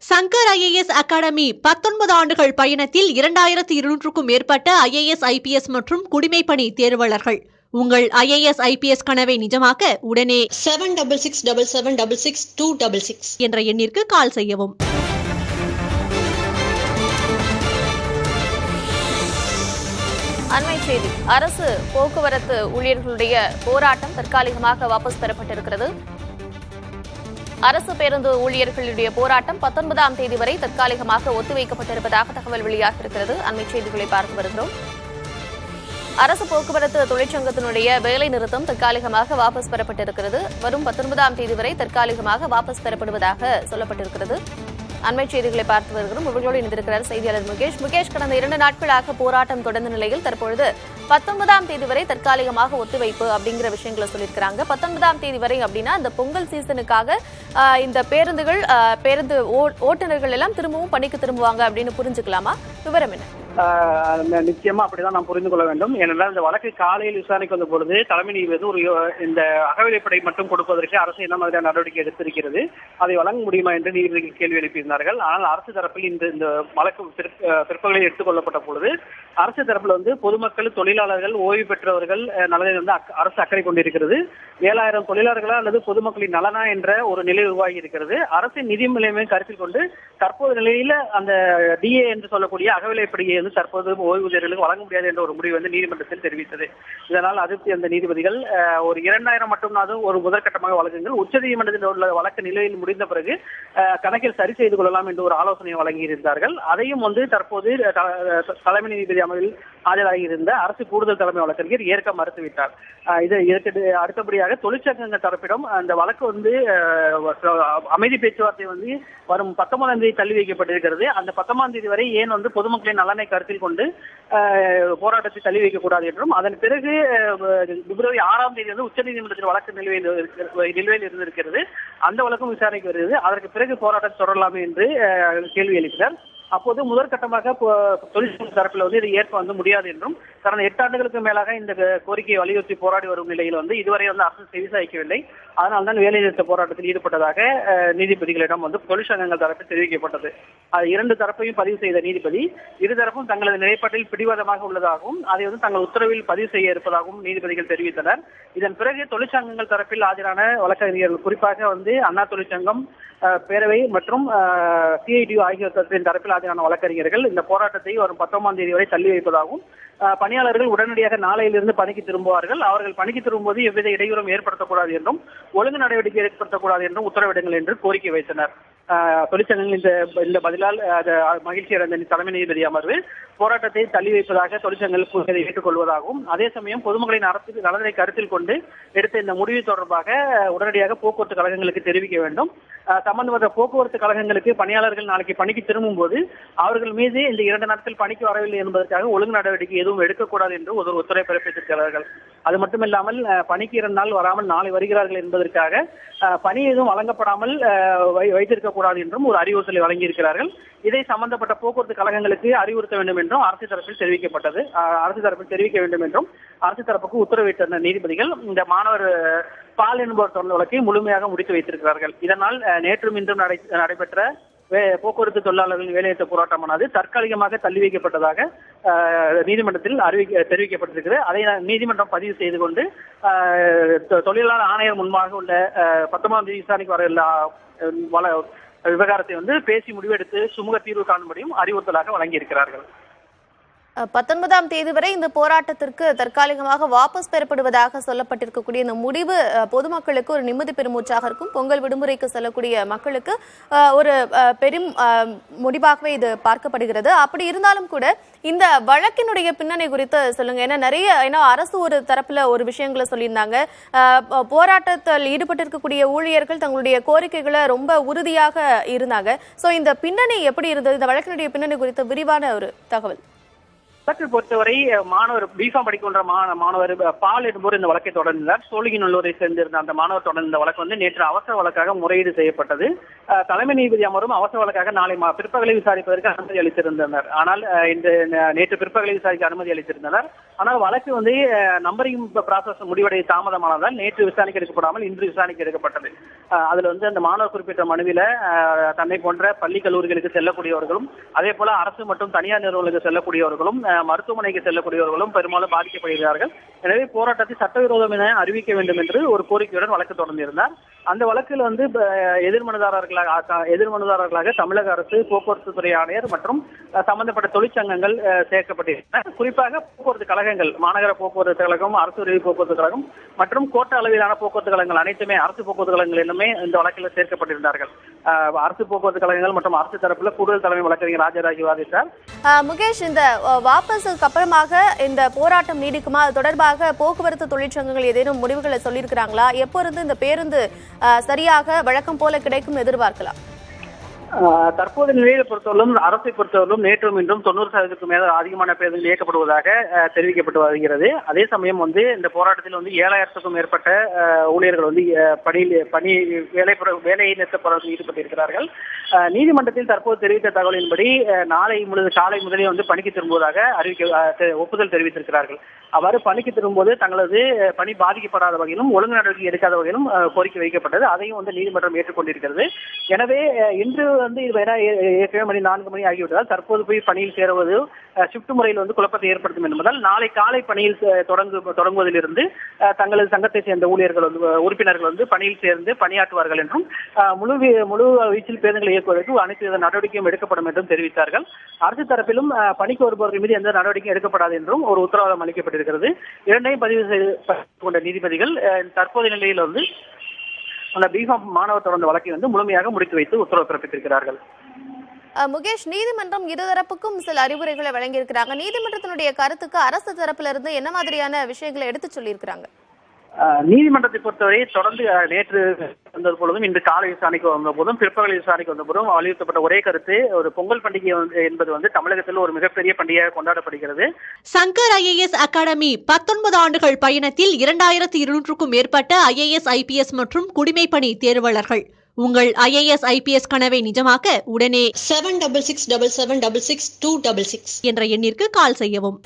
Shankar IAS academy 19 ஆண்டுகள் பயணத்தில் 2200க்கும் மேற்பட்ட IAS IPS மற்றும் குடிமைப்பணி தேர்வாளர்கள். உங்கள் IAS IPS கனவை நிஜமாக்க உடனே 7667766266 என்ற எண்ணிற்கு கால் செய்யவும். அண்மை செய்தி. அரசு போக்குவரத்து ஊழியர்களுடைய போராட்டம் தற்காலிகமாக வாபஸ் பெறப்பட்டிருக்கிறது. அரசு பேருந்து ஊழியர்களுடைய போராட்டம் 19ஆம் தேதி வரை தற்காலிகமாக ஒத்திவைக்கப்பட்டிருப்பதாக தகவல் வெளியாகியிருக்கிறது. அண்மை செய்திகளை பார்த்து வருகிறோம். அரசு போக்குவரத்து தொழிற்சங்கத்தினுடைய வேலை நிறுத்தம் தற்காலிகமாக வாபஸ் பெறப்பட்டிருக்கிறது. வரும் 19ஆம் தேதி வரை தற்காலிகமாக வாபஸ் பெறப்படுவதாக சொல்லப்பட்டிருக்கிறது. அண்மை செய்திகளை பார்த்து வருகிறோம். இவர்களோடு இணைந்திருக்கிறார் செய்தியாளர் முகேஷ். கடந்த 2 நாட்களாக போராட்டம் தொடர்ந்த நிலையில் தற்பொழுது 19ஆம் தேதி வரை தற்காலிகமாக ஒத்திவைப்பு அப்படிங்கிற விஷயங்களை சொல்லியிருக்கிறாங்க. 19ஆம் தேதி வரை அப்படின்னா இந்த பொங்கல் சீசனுக்காக இந்த பேருந்து ஓட்டுநர்கள் எல்லாம் திரும்பவும் பணிக்கு திரும்புவாங்க அப்படின்னு புரிஞ்சுக்கலாமா? விவரம் என்ன? நிச்சயமா அப்படிதான் நாம் புரிந்து கொள்ள வேண்டும். ஏனென்றால் இந்த வழக்கு காலையில் விசாரணைக்கு வந்த பொழுது தலைமை நீதிபதி இந்த அகவிலைப்படை மட்டும் கொடுப்பதற்கு அரசு என்ன மாதிரியான நடவடிக்கை எடுத்திருக்கிறது, அதை வழங்க முடியுமா என்று நீதிபதிகள் கேள்வி எழுப்பியிருந்தார்கள். ஆனால் அரசு தரப்பில் இந்த வழக்கு பிற்பகலில் எடுத்துக் கொள்ளப்பட்ட பொழுது அரசு தரப்பில் பொதுமக்கள், தொழிலாளர்கள், ஓய்வு பெற்றவர்கள் நலனில் அரசு அக்கறை கொண்டிருக்கிறது. 7000 தொழிலாளர்களா அல்லது பொதுமக்களின் நலனா என்ற ஒரு நிலை உருவாகி இருக்கிறது. அரசின் நிதி நிலைமையை கருத்தில் கொண்டு தற்போது நிலையில அந்த DA என்று சொல்லக்கூடிய அகவிலைப்படியை தற்போது ஓய்வூதியர்களுக்கு வழங்க முடியாது என்ற ஒரு முடிவு நீதிமன்றத்தில் தெரிவித்தது. இதனால் அதிருப்தி அந்த நீதிபதிகள் ஒரு 2000 மட்டும் ஒரு முதற்கட்டமாக வழங்குங்கள், உச்சநீதிமன்றத்தில் உள்ள வழக்கு நிலையில் முடிந்த பிறகு கணக்கில் சரி செய்து கொள்ளலாம் என்று ஒரு ஆலோசனையை வழங்கியிருந்தார்கள். அதையும் தற்போது தலைமை நீதிபதி அமர்வில் ஆஜராகியிருந்த அரசு கூடுதல் தலைமை வழக்கறிஞர் ஏற்க மறுத்துவிட்டார். இதற்கு அடுத்தபடியாக தொழிற்சங்கங்கள் தரப்பிடம் அந்த வழக்கு அமைதி பேச்சுவார்த்தை வரும் 19ஆம் தேதி தள்ளி வைக்கப்பட்டிருக்கிறது. அந்த 19ஆம் தேதி வரை ஏன் பொதுமக்களின் நலனை கருத்தில் கொண்டு போராட்டத்தை தள்ளி வைக்கக்கூடாது என்றும், அதன் பிறகு பிப்ரவரி 6ஆம் தேதி உச்சநீதிமன்றத்தில் வழக்கு நிலுவையில் இருந்திருக்கிறது. அந்த வழக்கும் விசாரணைக்கு வருகிறது. அதற்கு பிறகு போராட்டத்தை தொடரலாமே என்று கேள்வி எழுப்பினார். அப்போது முதற்கட்டமாக தொழிற்சங்க தரப்பில் இதை ஏற்க முடியாது என்றும், கடந்த 8 ஆண்டுகளுக்கு மேலாக இந்த கோரிக்கையை வலியுறுத்தி போராடி வரும் நிலையில் இதுவரை அரசு செவிசாய்க்கவில்லை. அதனால்தான் வேலைநிறுத்த போராட்டத்தில் ஈடுபட்டதாக நீதிபதிகளிடம் தொழிற்சங்கங்கள் தரப்பில் தெரிவிக்கப்பட்டது. அது 2 தரப்பையும் பதிவு செய்த நீதிபதி இருதரப்பும் தங்களது நிலைப்பாட்டில் பிடிவாதமாக உள்ளதாகவும் அதை தங்கள் உத்தரவில் பதிவு செய்ய இருப்பதாகவும் நீதிபதிகள் தெரிவித்தனர். இதன் பிறகு தொழிற்சங்கங்கள் தரப்பில் ஆஜரான வழக்கறிஞர்கள், குறிப்பாக அண்ணா தொழிற்சங்கம், பேரவை மற்றும் CITU ஆகியோரின் தரப்பில் ஆஜரான வழக்கறிஞர்கள் இந்த போராட்டத்தை வரும் 19ஆம் தேதி வரை தள்ளி வைப்பதாகவும், பணியாளர்கள் உடனடியாக நாளையிலிருந்து பணிக்கு திரும்புவார்கள், அவர்கள் பணிக்கு திரும்பும்போது எவ்வித இடையூறும் ஏற்படுத்தக்கூடாது என்றும் ஒழுங்கு நடவடிக்கை ஏற்படுத்தக்கூடாது என்றும் உத்தரவிடுங்கள் என்று கோரிக்கை வைத்தனர். தொழிற்சங்கங்கள் இந்த பதிலால் மகிழ்ச்சி அடைந்த தலைமை நீதிபதி அமர்வு போராட்டத்தை தள்ளி வைப்பதாக தொழிற்சங்கங்கள் கூறியதை ஏற்றுக்கொள்வதாகவும், அதே சமயம் பொதுமக்களின் நலனை கருத்தில் கொண்டு எடுத்த இந்த முடிவு தொடர்பாக உடனடியாக போக்குவரத்து கழகங்களுக்கு தெரிவிக்க வேண்டும். சம்பந்தப்பட்ட போக்குவரத்து கழகங்களுக்கு பணியாளர்கள் நாளைக்கு பணிக்கு திரும்பும் போது அவர்கள் மீது இந்த 2 நாட்கள் பணிக்கு வரவில்லை என்பதற்காக ஒழுங்கு நடவடிக்கை எதுவும் எடுக்கக்கூடாது என்று ஒரு உத்தரவை பிறப்பித்திருக்கிறார்கள். அது மட்டுமில்லாமல் பணிக்கு 2 நாள் வராமல் நாளை வருகிறார்கள் என்பதற்காக பணி எதுவும் வழங்கப்படாமல் வைத்திருக்கக்கூடாது என்றும் ஒரு அறிவுறுத்தலை வழங்கியிருக்கிறார்கள். இதை சம்பந்தப்பட்ட போக்குவரத்து கழகங்களுக்கு அறிவுறுத்த வேண்டும் என்றும் அரசு தரப்பில் தெரிவிக்கப்பட்டது. அரசு தரப்பில் தெரிவிக்க வேண்டும் என்றும் அரசு தரப்புக்கு உத்தரவிட்ட நீதிபதிகள் இந்த மாணவர் பால் என்பவர் தொடர்ந்த வழக்கை முழுமையாக முடித்து வைத்திருக்கிறார்கள். இதனால் நேற்றும் இன்றும் நடைபெற்ற போக்குவரத்து தொழிலாளர்களின் வேலைநிறுத்த போராட்டமானது தற்காலிகமாக தள்ளி வைக்கப்பட்டதாக நீதிமன்றத்தில் தெரிவிக்கப்பட்டிருக்கிறது. அதை நீதிமன்றம் பதிவு செய்து கொண்டு தொழிலாளர் ஆணையர் முன்பாக உள்ள 19ஆம் தேதி விசாரணைக்கு வர விவகாரத்தை பேசி முடிவெடுத்து சுமூக தீர்வு காணும்படியும் அறிவுறுத்தலாக வழங்கியிருக்கிறார்கள். 19ஆம் தேதி வரை இந்த போராட்டத்திற்கு தற்காலிகமாக வாபஸ் பெறப்படுவதாக சொல்லப்பட்டிருக்கக்கூடிய இந்த முடிவு பொதுமக்களுக்கு ஒரு நிம்மதி பெருமூச்சாக இருக்கும். பொங்கல் விடுமுறைக்கு செல்லக்கூடிய மக்களுக்கு ஒரு பெரும் முடிவாகவே இது பார்க்கப்படுகிறது. அப்படி இருந்தாலும் கூட இந்த வழக்கினுடைய பின்னணி குறித்து சொல்லுங்க. ஏன்னா அரசு ஒரு தரப்புல ஒரு விஷயங்களை சொல்லியிருந்தாங்க. போராட்டத்தில் ஈடுபட்டிருக்கக்கூடிய ஊழியர்கள் தங்களுடைய கோரிக்கைகளை ரொம்ப உறுதியாக இருந்தாங்க. சோ இந்த பின்னணி எப்படி இருந்தது? இந்த வழக்கினுடைய பின்னணி குறித்த விரிவான ஒரு தகவல். வழக்கை பொறுத்தவரை மாணவர் பிஃபார்ம் படிக்கின்ற மாணவர் பால் என்பவர் இந்த வழக்கை தொடர்ந்தார். சோழிங்கநல்லூரை சேர்ந்திருந்த அந்த மாணவர் தொடர்ந்த இந்த வழக்கு வந்து நேற்று அவசர வழக்காக முறையீடு செய்யப்பட்டது. தலைமை நீதிபதி அமரும் அவசர வழக்காக நாளை பிற்பகலை விசாரிப்பதற்கு அனுமதி அளித்திருந்தனர். ஆனால் நேற்று பிற்பகலை விசாரிக்க அனுமதி அளித்திருந்தனர். ஆனால் வழக்கு வந்து நம்பரிங் ப்ராசஸ் முடிவடைய தாமதமானதால் நேற்று விசாரணைக்கு எடுக்கப்படாமல் இன்று விசாரணைக்கு எடுக்கப்பட்டது. அதுல வந்து அந்த மாணவர் குறிப்பிட்ட மனுவில தன்னை போன்ற பள்ளி கல்லூரிகளுக்கு செல்லக்கூடியவர்களும் அதே போல அரசு மற்றும் தனியார் நிறுவனங்களுக்கு செல்லக்கூடியவர்களும் மருத்துவமனைக்கு செல்லக்கூடியவர்களும் பெரும்பாலும் பாதிக்கப்படுகிறார்கள். எனவே போராட்டத்தை சட்டவிரோதம் என அறிவிக்க வேண்டும் என்று ஒரு கோரிக்கையுடன் வழக்கு தொடர்ந்திருந்தார். அந்த வழக்கில் வந்து எதிர்மனுதாரர்களாக தமிழக அரசு, போக்குவரத்து துறை ஆணையர் மற்றும் சம்பந்தப்பட்ட தொழிற்சங்கங்கள் சேர்க்கப்பட்டிருந்தன. குறிப்பாக போக்குவரத்து கழகங்கள், மாநகர போக்குவரத்து கழகம், அரசு உதவி போக்குவரத்து கழகம் மற்றும் கோட்ட அளவிலான போக்குவரத்து கழகங்கள் அனைத்துமே, அரசு போக்குவரத்து கழகங்கள் எல்லாமே இந்த வழக்கில் சேர்க்கப்பட்டிருந்தார்கள். அரசு போக்குவரத்து கழகங்கள் மற்றும் அரசு தரப்பில் கூடுதல் தலைமை வழக்கறிஞர் ராஜராஜ் விவாதித்தார். முகேஷ், இந்த வாபஸுக்கு அப்புறமாக இந்த போராட்டம் நீடிக்குமா? அது தொடர்பாக போக்குவரத்து தொழிற்சங்கங்கள் ஏதேனும் முடிவுகளை சொல்லியிருக்கிறாங்களா? எப்போ இருந்து இந்த பேருந்து சரியாக வழக்கம் போல கிடைக்கும் எதிர்பார்க்கலாம்? தற்போது நிலையை பொறுத்தவரையும் அரசை பொறுத்தவரையும் நேற்றும் இன்றும் 90% மேல அதிகமான பேருந்துகள் இயக்கப்படுவதாக தெரிவிக்கப்பட்டு வருகிறது. அதே சமயம் வந்து இந்த போராட்டத்தில் வந்து 7000க்கும் மேற்பட்ட ஊழியர்கள் வந்து வேலை நிறுத்தப்பட ஈடுபட்டிருக்கிறார்கள். நீதிமன்றத்தில் தற்போது தெரிவித்த தகவலின்படி காலை முதலே வந்து பணிக்கு திரும்புவதாக ஒப்புதல் தெரிவித்திருக்கிறார்கள். அவ்வாறு பணிக்கு திரும்பும்போது தங்களது பணி பாதிக்கப்படாத வகையிலும் ஒழுங்கு நடவடிக்கை எடுக்காத வகையிலும் கோரிக்கை வைக்கப்பட்டது. அதையும் வந்து நீதிமன்றம் ஏற்றுக்கொண்டிருக்கிறது. எனவே இன்று வந்து ஏற்கனவே மணி 4 மணி ஆகிவிட்டதால் தற்போது போய் பணியில் சேருவது ஷிப்ட் முறையில் வந்து குழப்பத்தை ஏற்படுத்தும் என்பதால் நாளை காலை பணியில் தொடங்குவதிலிருந்து தங்களது சங்கத்தை சேர்ந்த உறுப்பினர்கள் வந்து பணியில் சேர்ந்து பணியாற்றுவார்கள் என்றும் முழு வீச்சில் பேருந்துகளை இயக்குவதற்கு அனைத்து வித நடவடிக்கையும் எடுக்கப்படும் என்றும் தெரிவித்தார்கள். அரசு தரப்பிலும் பணிக்கு வருபவர்கள் மீது எந்த நடவடிக்கையும் எடுக்கப்படாது என்றும் ஒரு உத்தரவாதம் அளிக்கப்பட்டிருக்கிறது. இரண்டையும் பதிவு செய்து கொண்ட நீதிபதிகள் தற்போதைய நிலையில் வந்து அந்த பிஃபார்ம் மாணவர் தொடர்ந்த வழக்கை வந்து முழுமையாக முடித்து வைத்து உத்தரவு பிறப்பித்திருக்கிறார்கள். முகேஷ், நீதிமன்றம் இருதரப்புக்கும் சில அறிவுரைகளை வழங்கியிருக்கிறாங்க. நீதிமன்றத்தினுடைய கருத்துக்கு அரசு தரப்பிலிருந்து இருந்து என்ன மாதிரியான விஷயங்களை எடுத்து சொல்லியிருக்கிறாங்க? நீதிமன்றத்தை பொறுத்தவரை தொடர்ந்து நேற்று வந்த பொழுதும் இன்று காலை விசாரணைக்கு வந்த போதும் பிற்பகல் விசாரணைக்கு வந்த போதும் வலியுறுத்தப்பட்ட ஒரே கருத்து, ஒரு பொங்கல் பண்டிகை என்பது வந்து தமிழகத்தில் ஒரு மிகப்பெரிய பண்டிகையாக கொண்டாடப்படுகிறது. சங்கர் IAS அகாடமி 19 ஆண்டுகள் பயணத்தில் 2200க்கும் மேற்பட்ட IAS IPS மற்றும் குடிமைப்பணி தேர்வாளர்கள். உங்கள் IAS IPS கனவை நிஜமாக்க உடனே 7667766266 என்ற எண்ணிற்கு கால் செய்யவும்.